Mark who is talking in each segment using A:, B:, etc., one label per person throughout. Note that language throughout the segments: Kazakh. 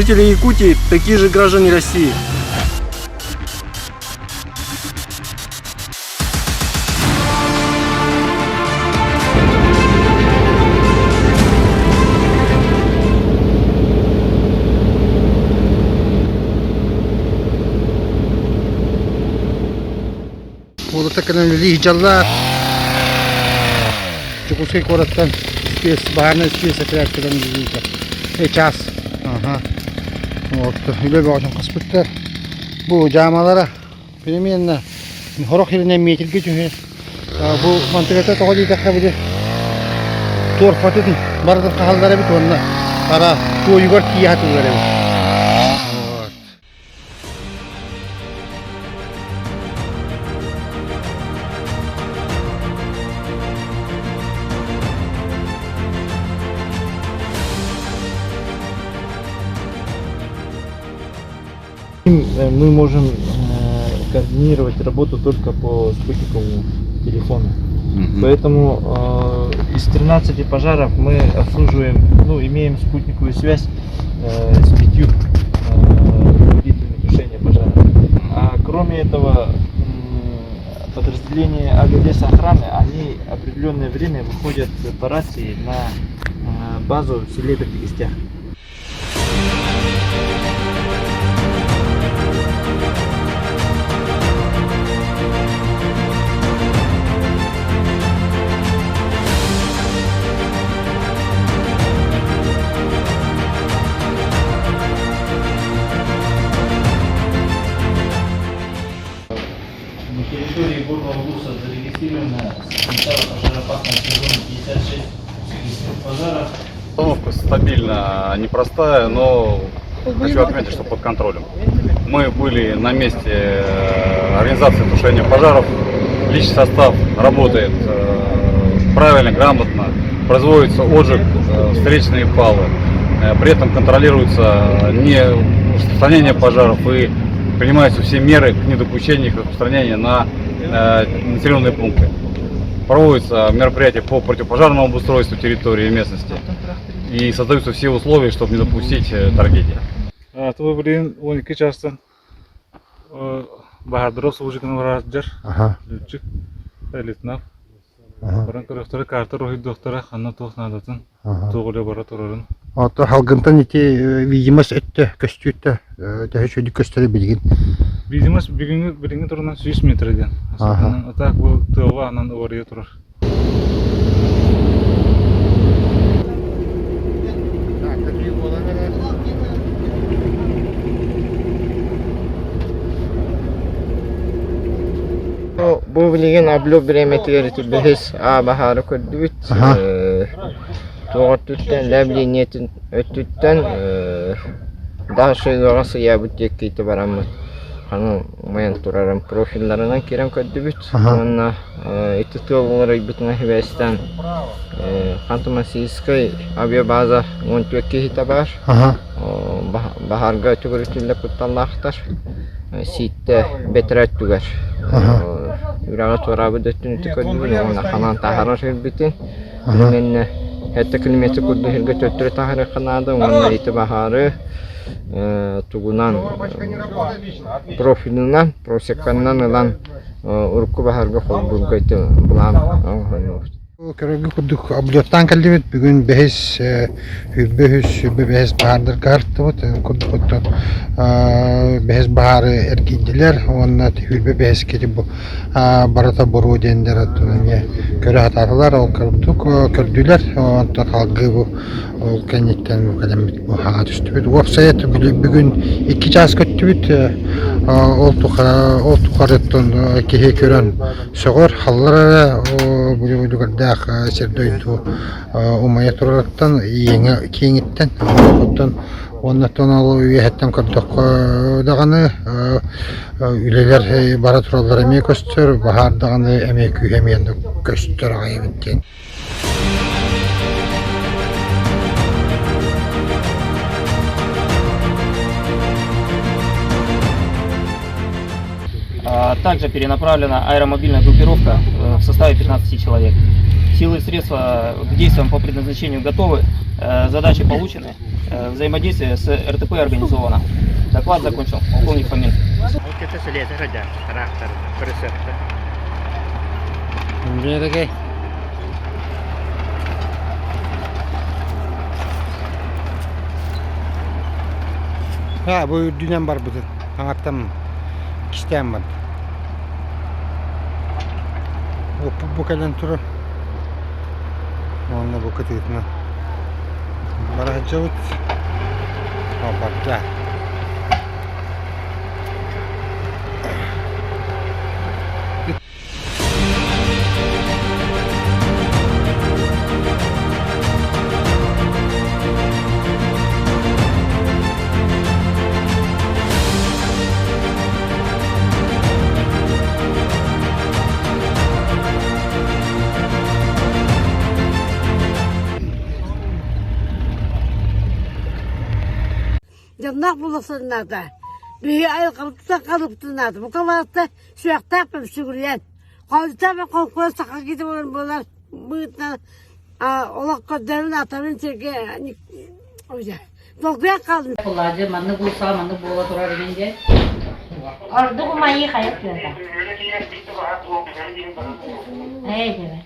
A: Жители Якутии такие же граждане России.
B: Вот такая лихджалла. Чукуской коротко спец, барная спец, опять когда мы видим. Час. Ага. Вот. Или важно каспиттер. Bu jamalara переменно хорох yerine metrge çünkü bu mantıkta toğli dakika bir torfatın barda kahallara bir tonla para koyuyor ki hatırlar ev.
C: Мы можем координировать работу только по спутниковому телефону. Поэтому из 13 пожаров мы обслуживаем, имеем спутниковую связь с 5 руководителями тушения пожара. А кроме этого, подразделения авиалесоохраны, они определенное время выходят по рации на базу в селе Бердигистях. На территории горного ГУСа зарегистрировано с начала пожароопасного сезона 56 пожаров.
D: Обстановка стабильно непростая, но хочу отметить, что под контролем. Мы были на месте организации тушения пожаров. Личный состав работает правильно, грамотно. Производится отжиг, встречные палы. При этом контролируется не распространение пожаров и принимаются все меры к недопущению их распространения на населенные пункты. Проводятся мероприятия по противопожарному обустройству территории и местности. И создаются все условия, чтобы не допустить трагедии.
E: Това блин, он часто Бахадров служитель Раджар, летчик, лейтенант. Баран корректор карта рохи доктора ханна тохнадатын, тоғылы баратурарын.
B: Ата халгынтан ите видимость этте көстүтте, тәһәчүди көстәре билген.
E: Видимость билген турынан 100 метрден. Атак бу тыва анан орыя турар.
F: Bu bilgen ablo biremetleri tibes baharı kördübüt. Toğuttuttan labliniyetin öttütten daha şeylerası yabut yekkiydi baramız. Kanı mayan turarım profillerinden kiren kördübüt. Onunla ititıoğulları bütün hivestten Kantumasiyskay abiya baza ontuekki hitabar. Baharga tügürütülle kuttallahtar. Sitte betret tüger. Yurağı torabı döttüğünü tükürdüğünü ona kanan taharar hırbitin. Bunun hatta kilometre kurdu hırgı töttürü taharı kanadı. Onun itibarı tuğunan profilinden, prosekkandan olan urku baharga kolburgaydı bulan.
B: Körügü kurduk abliyottan kaldık bugün behes behes bahardır kartı kurduk behes baharı erkekler onunla hürbe behes kedi bu barata boru denler atınca köre hatalar o kurduk kördüler ondan halkı bu kendinden bu kadar bu haat üstü website bugün 2 saat kötübüt oltuk karıttın ki kören soğur hallara bu kadar serdoydu umaya turardan yeni kengitten ondan alı üyetten kurduk dağını üleler bara turallar emek göster bahar dağını emek üyemeyen göster ayıbıtten.
G: Также перенаправлена аэромобильная группировка в составе 15 человек. Силы и средства к действиям по предназначению готовы. Задачи получены. Взаимодействие с РТП организовано. Доклад закончил. Полковник Фомин.
B: Ha, bu dünem var budur. Anlattım. Kişiden var. Bu kalen turu. Onunla bu katıyetine. Bana cavut. Bak.
H: Cannak bulasınlar da. Bir ay kalıptınlar. Bu kavakta şu yakta yapmam şükürler. Kalita ve korkuya sakal gidip onlar bıyıklar ola kadarın atarın çeke korkuya kaldım.
I: Kullanıcı manı bulsa manı boğula durar bence.
J: Orada kumayı kayıp diyorlar. Evet evet.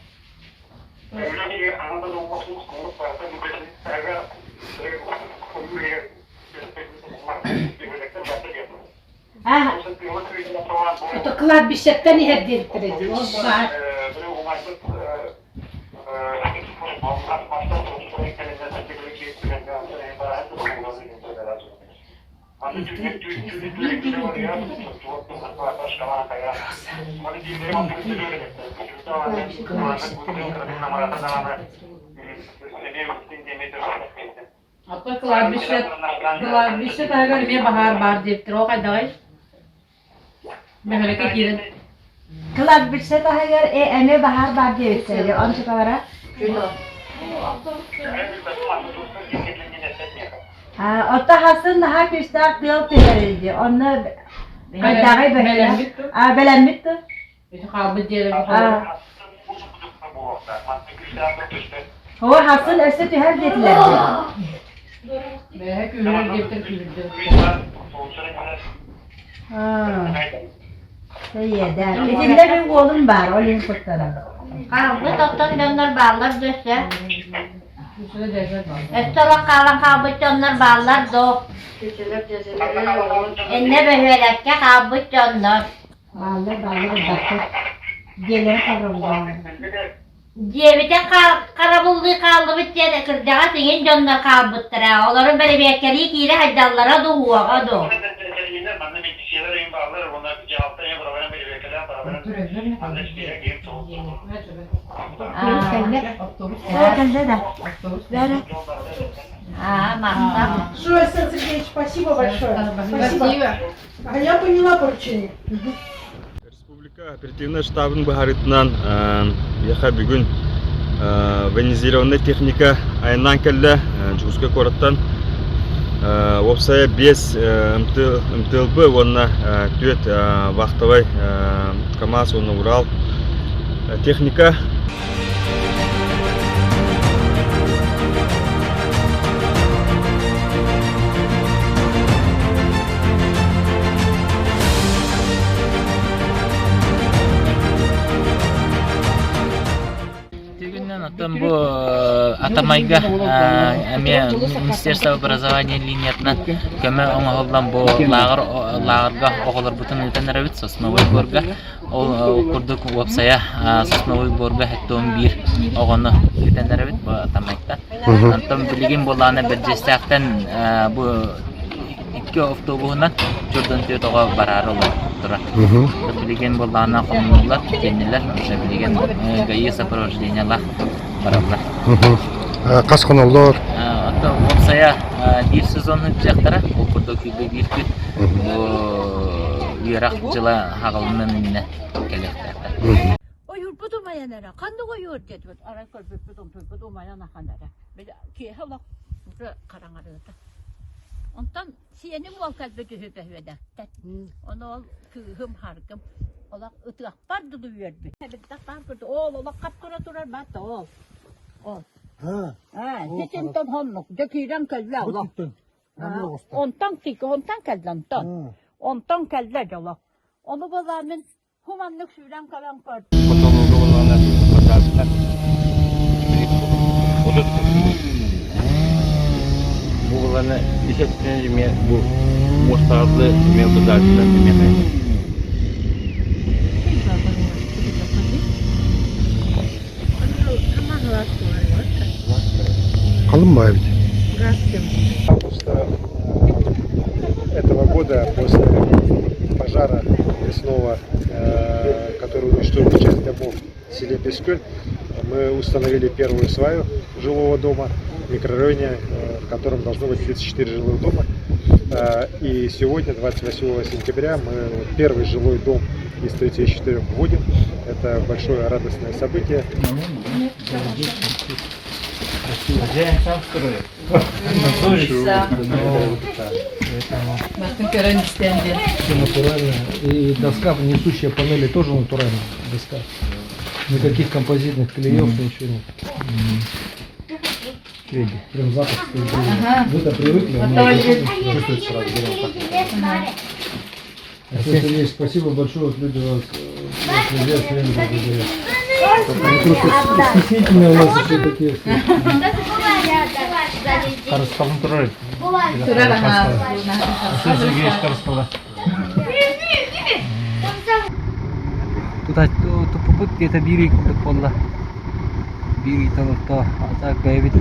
I: Otoklav bir şeyden iheddirtirici. Hatta klav bir şey daha görmeye bahar deyiptir. O kadar. Memeleke girin.
J: Kılab bir şey daha gör, ene bahar var diye söylüyor. Onu çıkara. Orta hasın daha küçük kıyıl tüyerici. Onu kadar böyle. Belenmişti.
I: Bir kalbı diyelim.
J: O hasın öse tüyer dediler.
I: Ve hep ürünler getirdi.
J: Şey eder. İçinde bir oğlum var, oğlum kurtarır.
K: Kalıbı toptan döner bağlar döşe.
I: Üstüne cezet var.
K: Estola kalan kabut döner bağlar do. Enne behölekke kabut döner.
J: Bağlar bakır. Gelir kavramlar.
K: Ceviten karabulluğu kaldı bittiğine kırdağa senin döner kabuttura. Onların böyle bir ekeri kire haydallara do huvağa do.
J: Kendine de. Böyle.
K: Махта.
H: Сергеевич, спасибо большое. Спасибо. А я поняла поручение.
A: Республика оперативный штабын бахарытынан яха бүгін военизированный техника айынан келді жүгізге кораттан опсая 5 МТЛБ онна түйет вақтавай КамАЗ онна Урал техника.
G: Bu Атамайга Министерство образования линиятынан көмө оңолдан бу лагырга оголор бутун үтенеребит сосновой борга ол курдук вапсая сосновой борга хеттон бир огону үтенеребит бу Атамайга антон билген боланы бир жестактан бу iki avtobusuna Jordan Toyota'ga bararı olur. Bilgen bollarına konumlar, kendiler, bilgen gayi saporojdenyalar bararlar.
B: Kaç konulur?
G: Hatta olsaya bir sezon hıcaklara okurdaki bir gün bu Irak jıla hağılının önüne geleklerler.
H: O yurtbut olmayanlara, kandı koyuyor dedi. Arakor bir olmayan akanlara. Böyle ki havla karangarıda. Ondan siyenim ol kalbeti hüpehvede. Onu ol kıhım harkım. Ola ıtık bardı duyuyordu. Bir tak bardı. Ola kapkara durar battı ol. Ol. Sitten ton honnuk, döküren közler ola. Ondan tiki, ondan közlen ton. Ondan közler ola. Onu bazarın humanlık süren kalan kör.
C: Бугуланы ишеттен мен бу мустарды мен бузардылар мен.
B: Kalın mı evde?
L: Августа этого года, после пожара лесного, который уничтожил часть домов в селе Пескель, мы установили первую сваю жилого дома в микрорайоне, в котором должно быть 34 жилых дома. И сегодня, 28 сентября, мы первый жилой дом из 34 вводим. Это большое радостное событие.
B: Натурально. И доска, несущая панели, тоже натуральная доска. Никаких композитных клеев, ничего нет. Видите, прям запах стоит. Вы-то привыкли, а мы чувствуете сразу. Сергей, спасибо большое, вот люди вас друзья все время благодарят. Они просто стеснительные у нас еще такие.
C: Карысталын турар. Тупупут где-то бири полла. Бири то так бэбит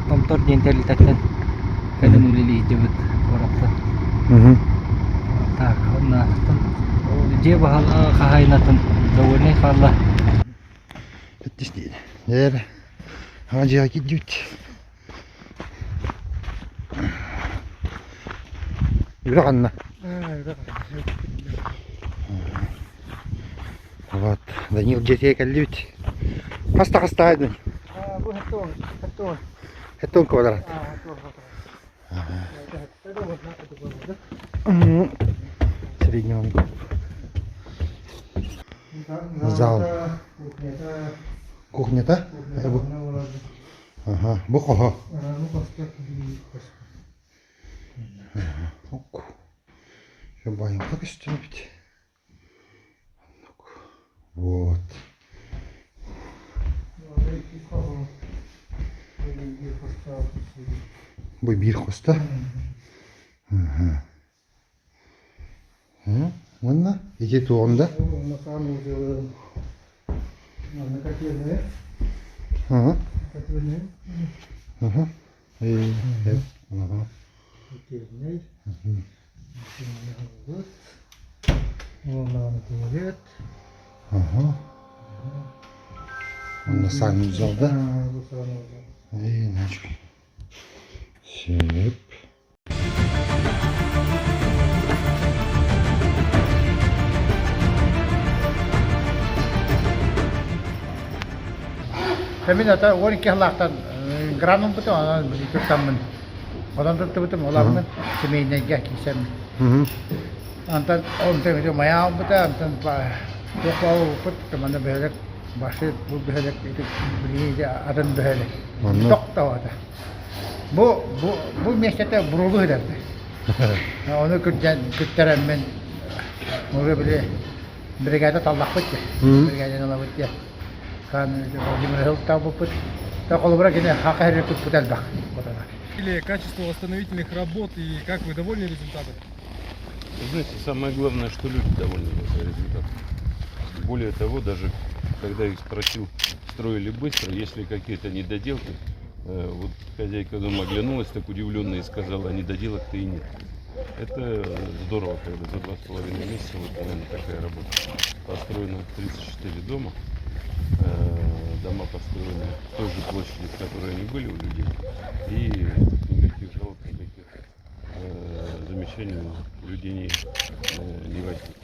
C: том тор дентали таклен. Кален улили дебет корапта. Так, на где бахал хахайнатын довольный фалла.
B: Bitti değil. Eğer hacıya gidiyor. Yürü anne. Вот, Данил детей калют. Хаста один. Хеттон квадрат. Среднего. Зал. Кухня-то? Ага, бухо. Сейчас баню как стянуть? Вот. Bu bir hosta. Вон, иди туда. Ага. Ага. И ага. Ага. Он на сами взял, да? И начал. Сип. Hemen ata 12 yıllıktan granum bütün onu tutamın. Ondan tutum olamın. Semeyne geçsem. Antan on temizle maya bütün antan topal put kemana böyle başı bu böyle bir adım böyle. Tok da var. Bu meşete burulu ederdi. Onu kütteren ben. Onu böyle brigada tallak bitti. Brigada tallak bitti.
L: Или качество восстановительных работ и как вы довольны результатом?
M: Знаете, самое главное, что люди довольны результатом. Более того, даже когда их спросил, строили быстро, если какие-то недоделки, вот хозяйка дома оглянулась так удивленно и сказала, а недоделок-то и нет. Это здорово, когда за 2,5 месяца вот именно такая работа. Построено 34 дома. Дома построены в той же площади, в которой они были у людей. И никаких жалоб, никаких замечаний у людей не возникло.